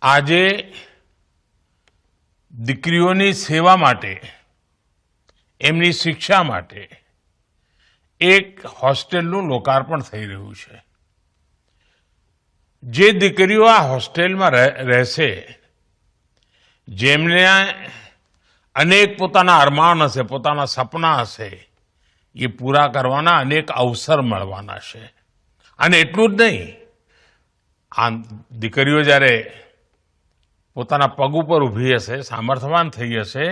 આજે દીકરીઓની સેવા માટે, એમની શિક્ષા માટે એક હોસ્ટેલનું લોકાર્પણ થઈ રહ્યું છે. જે દીકરીઓ આ હોસ્ટેલમાં રહેશે, જેમને અનેક પોતાના અરમાન હશે, પોતાના સપના હશે, એ પૂરા કરવાના અનેક અવસર મળવાના છે. અને એટલું જ નહીં, આ દીકરીઓ જ્યારે પોતાના પગ ઉપર ઊભી હશે, સામર્થ્યવાન થઈ હશે,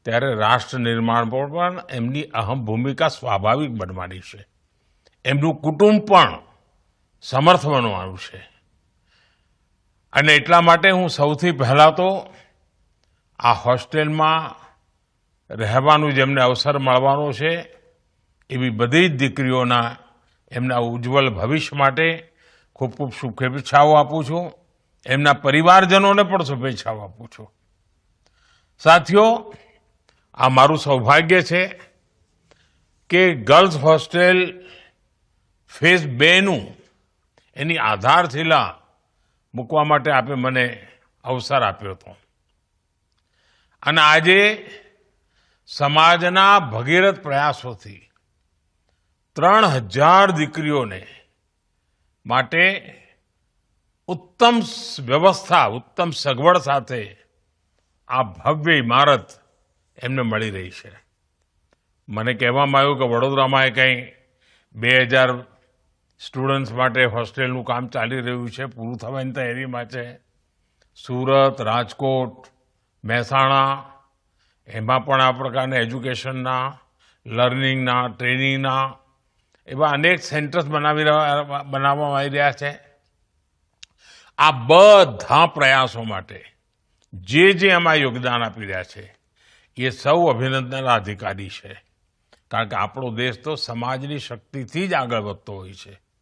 ત્યારે રાષ્ટ્ર નિર્માણ પર પણ એમની અહમ ભૂમિકા સ્વાભાવિક બનવાની છે. એમનું કુટુંબ પણ સમર્થ બનવાનું છે. અને એટલા માટે હું સૌથી પહેલાં તો આ હોસ્ટેલમાં રહેવાનું જેમને અવસર મળવાનો છે, એવી બધી જ દીકરીઓના એમના ઉજ્જવળ ભવિષ્ય માટે ખૂબ ખૂબ શુભેચ્છાઓ આપું છું. એમના પરિવારજનોને પણ શુભેચ્છાઓ આપું છું. સાથીઓ, આ મારું સૌભાગ્ય છે કે ગર્લ્સ હોસ્ટેલ ફેઝ 2નું એની આધારશિલા મૂકવા માટે આપે મને અવસર આપ્યો હતો. અને આજે સમાજના ભગીરથ પ્રયાસોથી 3000 દીકરીઓને માટે ઉત્તમ વ્યવસ્થા, ઉત્તમ સગવડ સાથે આ ભવ્ય ઇમારત એમને મળી રહી છે. મને કહેવામાં આવ્યું કે વડોદરામાં કંઈ 2000 સ્ટુડન્ટ્સ માટે હોસ્ટેલનું કામ ચાલી રહ્યું છે, પૂરું થવાની તૈયારીમાં છે. સુરત, રાજકોટ, મહેસાણા, એમાં પણ આ પ્રકારના એજ્યુકેશનના, લર્નિંગના, ટ્રેનિંગના એવા અનેક સેન્ટર્સ બનાવવામાં આવી રહ્યા છે. આ બધા પ્રયાસો માટે જે એમાં યોગદાન આપી રહ્યા છે, એ સૌ અભિનંદનના અધિકારી છે. કારણ કે આપણો દેશ તો સમાજની શક્તિથી જ આગળ વધતો હોય છે.